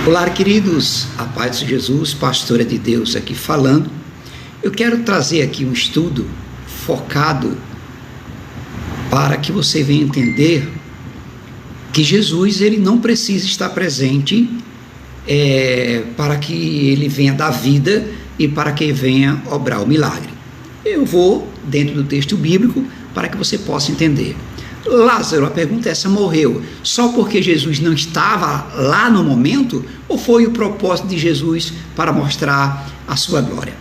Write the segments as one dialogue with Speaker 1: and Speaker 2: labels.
Speaker 1: Olá, queridos, a paz de Jesus, pastora de Deus aqui falando. Eu quero trazer aqui um estudo focado para que você venha entender que Jesus ele não precisa estar presente para que ele venha dar vida e para que venha obrar o milagre. Eu vou dentro do texto bíblico para que você possa entender. Lázaro, a pergunta é essa, morreu só porque Jesus não estava lá no momento, ou foi o propósito de Jesus para mostrar a sua glória?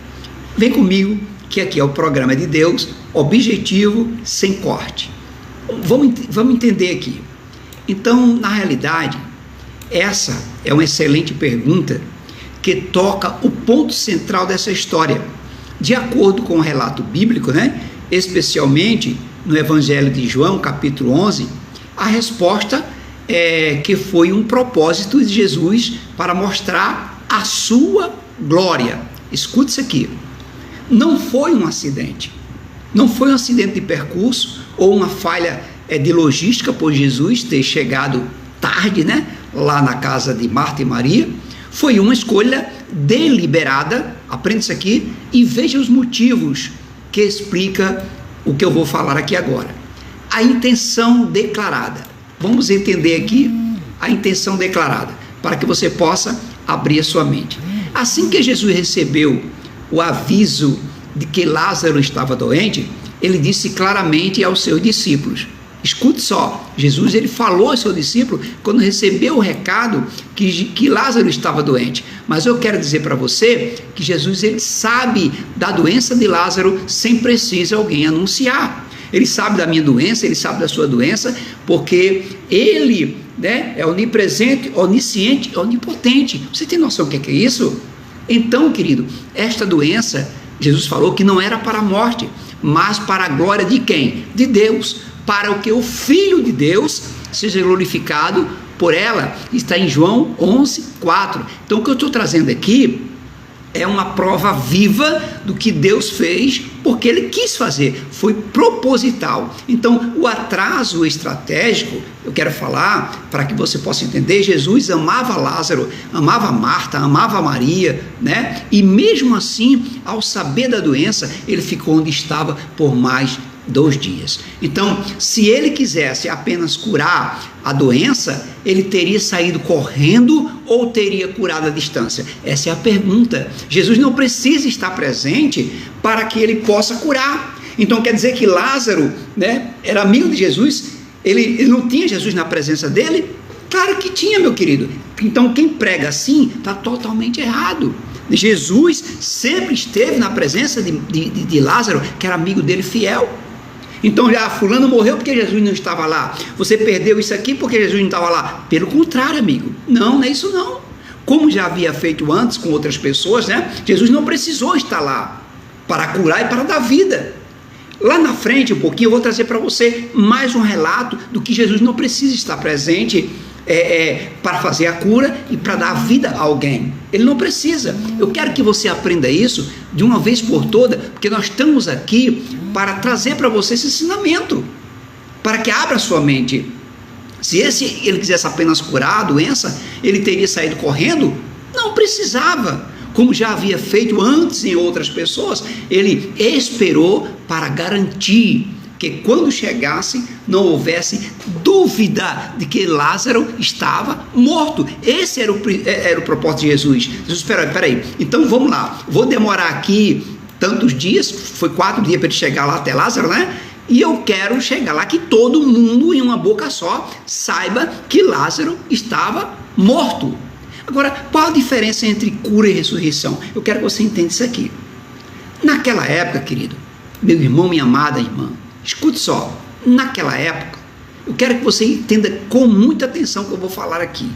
Speaker 1: Vem comigo, que aqui é o programa de Deus, objetivo sem corte. Vamos entender aqui. Então, na realidade, essa é uma excelente pergunta que toca o ponto central dessa história. De acordo com o relato bíblico, especialmente no Evangelho de João, capítulo 11, a resposta é que foi um propósito de Jesus para mostrar a sua glória. Escute isso aqui. Não foi um acidente. Não foi um acidente de percurso ou uma falha de logística por Jesus ter chegado tarde, lá na casa de Marta e Maria. Foi uma escolha deliberada. Aprenda isso aqui e veja os motivos que explica o que eu vou falar aqui agora. A intenção declarada. Vamos entender aqui a intenção declarada, para que você possa abrir a sua mente. Assim que Jesus recebeu o aviso de que Lázaro estava doente, ele disse claramente aos seus discípulos. Escute só, Jesus ele falou ao seu discípulo quando recebeu o recado que Lázaro estava doente. Mas eu quero dizer para você que Jesus ele sabe da doença de Lázaro sem precisar alguém anunciar. Ele sabe da minha doença, ele sabe da sua doença, porque ele é onipresente, onisciente, onipotente. Você tem noção do que é isso? Então, querido, esta doença, Jesus falou que não era para a morte, mas para a glória de quem? De Deus. Para o que o Filho de Deus seja glorificado por ela, está em João 11, 4. Então o que eu estou trazendo aqui é uma prova viva do que Deus fez, porque Ele quis fazer, foi proposital. Então o atraso estratégico, eu quero falar, para que você possa entender, Jesus amava Lázaro, amava Marta, amava Maria, e mesmo assim, ao saber da doença, Ele ficou onde estava por mais 2 dias. Então, se ele quisesse apenas curar a doença, ele teria saído correndo ou teria curado à distância? Essa é a pergunta. Jesus não precisa estar presente para que ele possa curar. Então, quer dizer que Lázaro, era amigo de Jesus? Ele não tinha Jesus na presença dele? Claro que tinha, meu querido. Então, quem prega assim está totalmente errado. Jesus sempre esteve na presença de Lázaro, que era amigo dele fiel. Então, fulano morreu porque Jesus não estava lá. Você perdeu isso aqui porque Jesus não estava lá. Pelo contrário, amigo. Não é isso não. Como já havia feito antes com outras pessoas, Jesus não precisou estar lá para curar e para dar vida. Lá na frente, um pouquinho, eu vou trazer para você mais um relato do que Jesus não precisa estar presente para fazer a cura e para dar vida a alguém. Ele não precisa. Eu quero que você aprenda isso de uma vez por toda, porque nós estamos aqui para trazer para você esse ensinamento, para que abra sua mente. Se ele quisesse apenas curar a doença, ele teria saído correndo? Não precisava. Como já havia feito antes em outras pessoas, ele esperou para garantir que quando chegasse não houvesse dúvida de que Lázaro estava morto. Esse era o propósito de Jesus. Jesus, espera aí, então vamos lá, vou demorar aqui tantos dias, foi 4 dias para ele chegar lá até Lázaro, e eu quero chegar lá que todo mundo em uma boca só saiba que Lázaro estava morto. Agora, qual a diferença entre cura e ressurreição? Eu quero que você entenda isso aqui. Naquela época, querido, meu irmão, minha amada irmã, escute só, naquela época, eu quero que você entenda com muita atenção o que eu vou falar aqui,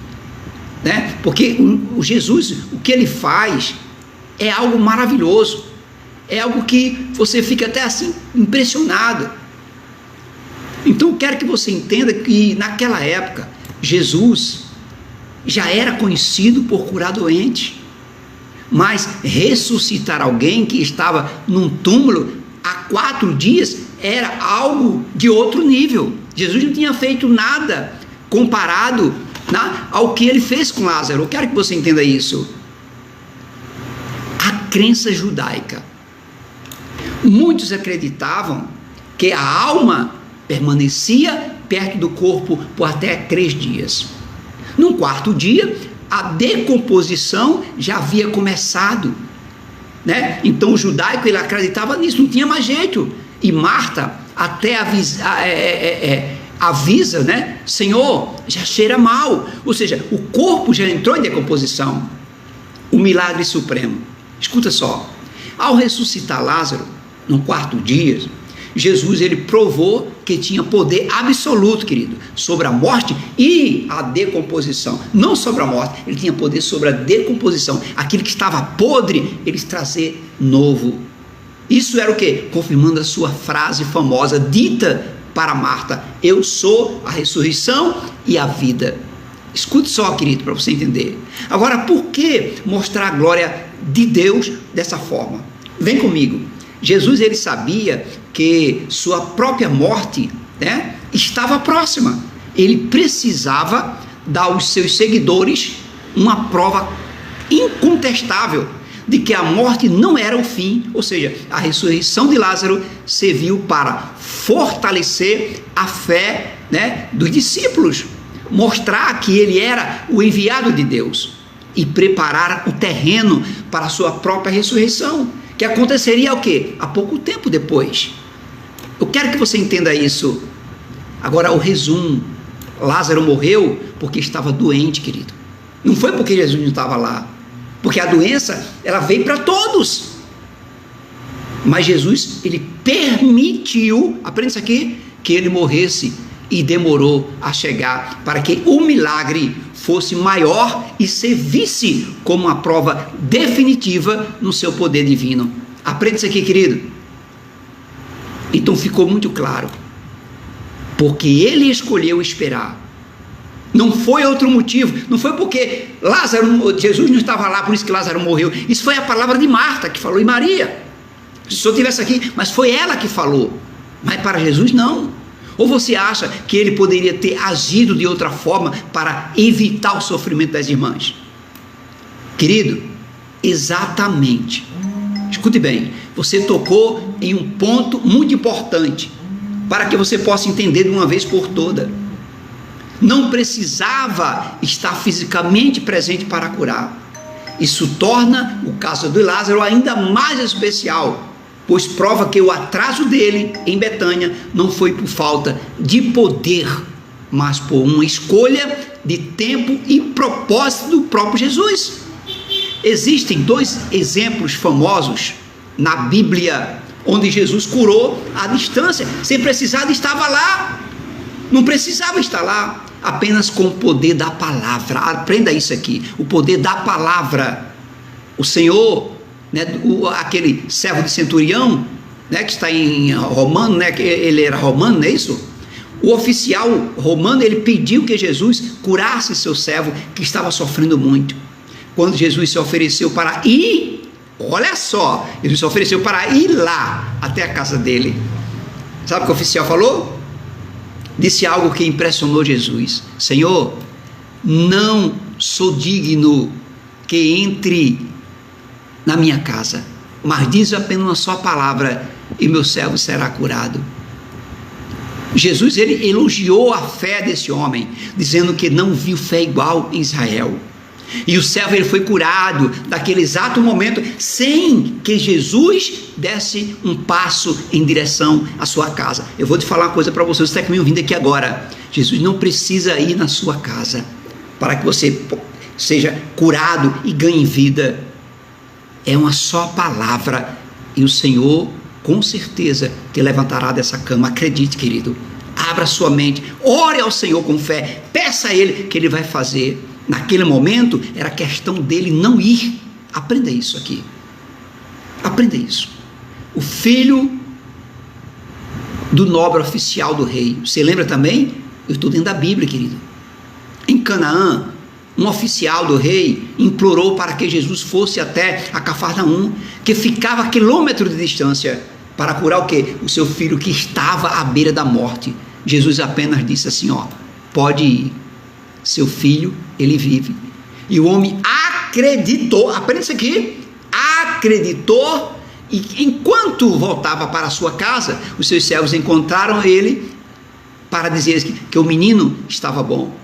Speaker 1: porque o Jesus, o que ele faz é algo maravilhoso, é algo que você fica até assim impressionado. Então eu quero que você entenda que naquela época, Jesus já era conhecido por curar doentes, mas ressuscitar alguém que estava num túmulo há 4 dias era algo de outro nível. Jesus não tinha feito nada comparado ao que ele fez com Lázaro. Eu quero que você entenda isso. A crença judaica. Muitos acreditavam que a alma permanecia perto do corpo por até 3 dias. No 4º dia, a decomposição já havia começado, né? Então o judaico, ele acreditava nisso, não tinha mais jeito. E Marta até avisa, né? Senhor, já cheira mal. Ou seja, o corpo já entrou em decomposição. O milagre supremo. Escuta só. Ao ressuscitar Lázaro, no 4º dia, Jesus, ele provou que tinha poder absoluto, querido, sobre a morte e a decomposição. Não sobre a morte, ele tinha poder sobre a decomposição. Aquilo que estava podre, ele trazer novo. Isso era o quê? Confirmando a sua frase famosa, dita para Marta: eu sou a ressurreição e a vida. Escute só, querido, para você entender. Agora, por que mostrar a glória de Deus dessa forma? Vem comigo. Jesus, ele sabia que sua própria morte, né, estava próxima. Ele precisava dar aos seus seguidores uma prova incontestável de que a morte não era o fim, ou seja, a ressurreição de Lázaro serviu para fortalecer a fé, né, dos discípulos, mostrar que ele era o enviado de Deus e preparar o terreno para a sua própria ressurreição, que aconteceria o quê? Há pouco tempo depois. Eu quero que você entenda isso. Agora, o resumo: Lázaro morreu porque estava doente, querido. Não foi porque Jesus não estava lá, porque a doença, ela veio para todos. Mas Jesus, ele permitiu, aprenda isso aqui, que ele morresse, e demorou a chegar para que o milagre fosse maior e servisse como uma prova definitiva no seu poder divino. Aprenda isso aqui, querido. Então ficou muito claro, porque ele escolheu esperar. Não foi outro motivo, não foi porque Jesus não estava lá, por isso que Lázaro morreu. Isso foi a palavra de Marta que falou, e Maria. Se o senhor estivesse aqui, mas foi ela que falou. Mas para Jesus não. Ou você acha que ele poderia ter agido de outra forma para evitar o sofrimento das irmãs? Querido, exatamente. Escute bem, você tocou em um ponto muito importante, para que você possa entender de uma vez por toda. Não precisava estar fisicamente presente para curar. Isso torna o caso de Lázaro ainda mais especial, pois prova que o atraso dele em Betânia não foi por falta de poder, mas por uma escolha de tempo e propósito do próprio Jesus. Existem 2 exemplos famosos na Bíblia, onde Jesus curou à distância, sem precisar de estar lá. Não precisava estar lá, apenas com o poder da palavra. Aprenda isso aqui, o poder da palavra. O Senhor, né, aquele servo de centurião, né, que está em Romano, né, que ele era romano, não é isso? O oficial romano, ele pediu que Jesus curasse seu servo, que estava sofrendo muito. Quando Jesus se ofereceu para ir, olha só, Jesus se ofereceu para ir lá, até a casa dele. Sabe o que o oficial falou? Disse algo que impressionou Jesus: Senhor, não sou digno que entre na minha casa, mas diz apenas uma só palavra e meu servo será curado. Jesus, ele elogiou a fé desse homem, dizendo que não viu fé igual em Israel. E o servo, ele foi curado naquele exato momento, sem que Jesus desse um passo em direção à sua casa. Eu vou te falar uma coisa para você está me ouvindo aqui agora. Jesus não precisa ir na sua casa para que você seja curado e ganhe vida. É uma só palavra e o Senhor com certeza te levantará dessa cama. Acredite, querido, abra sua mente, ore ao Senhor com fé, peça a Ele que Ele vai fazer. Naquele momento era questão dele não ir. Aprenda isso aqui, aprenda isso. O filho do nobre oficial do rei, você lembra também? Eu estou dentro da Bíblia, querido. Em Canaã, um oficial do rei implorou para que Jesus fosse até a Cafarnaum, que ficava a quilômetros de distância, para curar o quê? O seu filho que estava à beira da morte. Jesus apenas disse assim, ó, pode ir. seu filho, ele vive. E o homem acreditou, aprenda isso aqui, acreditou, e enquanto voltava para a sua casa, os seus servos encontraram ele para dizer que o menino estava bom.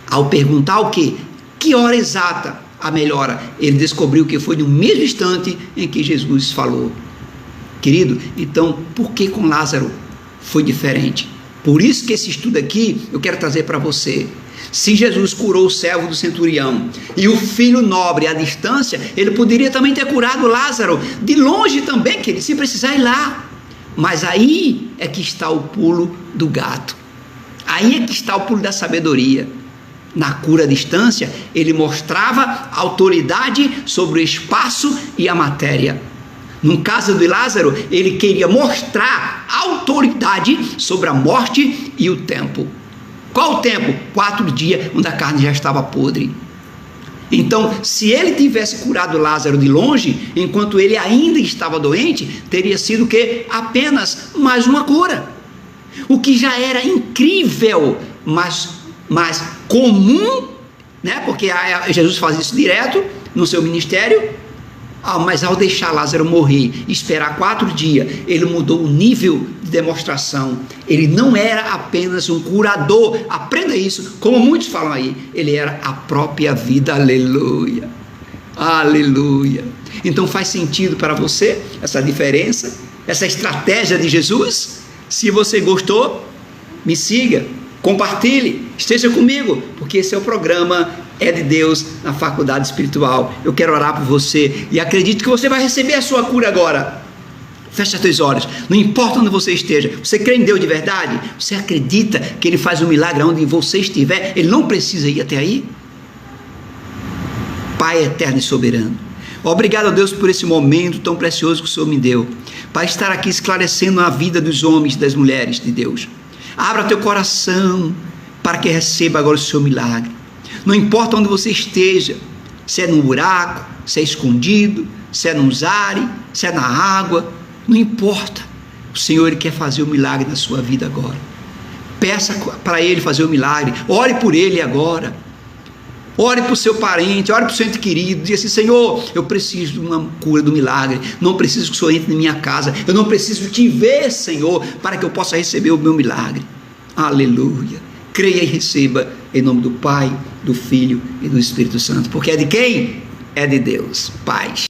Speaker 1: Ao perguntar o quê? Que hora exata a melhora? Ele descobriu que foi no mesmo instante em que Jesus falou. Querido, então por que com Lázaro foi diferente? Por isso que esse estudo aqui eu quero trazer para você. Se Jesus curou o servo do centurião e o filho nobre à distância, ele poderia também ter curado Lázaro de longe também, querido, sem precisar ir lá. Mas aí é que está o pulo do gato. Aí é que está o pulo da sabedoria. Na cura à distância, ele mostrava autoridade sobre o espaço e a matéria. No caso de Lázaro, ele queria mostrar autoridade sobre a morte e o tempo. Qual o tempo? 4 dias, onde a carne já estava podre. Então, se ele tivesse curado Lázaro de longe, enquanto ele ainda estava doente, teria sido o quê? Apenas mais uma cura. O que já era incrível, mas comum, né? Porque Jesus faz isso direto no seu ministério. Mas ao deixar Lázaro morrer e esperar 4 dias, ele mudou o nível de demonstração. Ele não era apenas um curador, aprenda isso, como muitos falam aí, ele era a própria vida, aleluia, aleluia. Então faz sentido para você essa diferença, essa estratégia de Jesus? Se você gostou, me siga, compartilhe, esteja comigo, porque esse é o programa É de Deus na Faculdade Espiritual. Eu quero orar por você e acredito que você vai receber a sua cura agora. Feche os teus olhos, não importa onde você esteja. Você crê em Deus de verdade? Você acredita que Ele faz um milagre onde você estiver? Ele não precisa ir até aí? Pai eterno e soberano, obrigado a Deus por esse momento tão precioso que o Senhor me deu, para estar aqui esclarecendo a vida dos homens e das mulheres de Deus. Abra teu coração para que receba agora o seu milagre. Não importa onde você esteja, se é num buraco, se é escondido, se é num zare, se é na água, não importa. O Senhor Ele quer fazer o milagre na sua vida agora. Peça para Ele fazer o milagre, ore por Ele agora. Ore para o seu parente, ore para o seu ente querido, diga assim: Senhor, eu preciso de uma cura, do milagre, não preciso que o Senhor entre na minha casa, eu não preciso te ver, Senhor, para que eu possa receber o meu milagre. Aleluia. Creia e receba, em nome do Pai, do Filho e do Espírito Santo. Porque é de quem? É de Deus. Paz.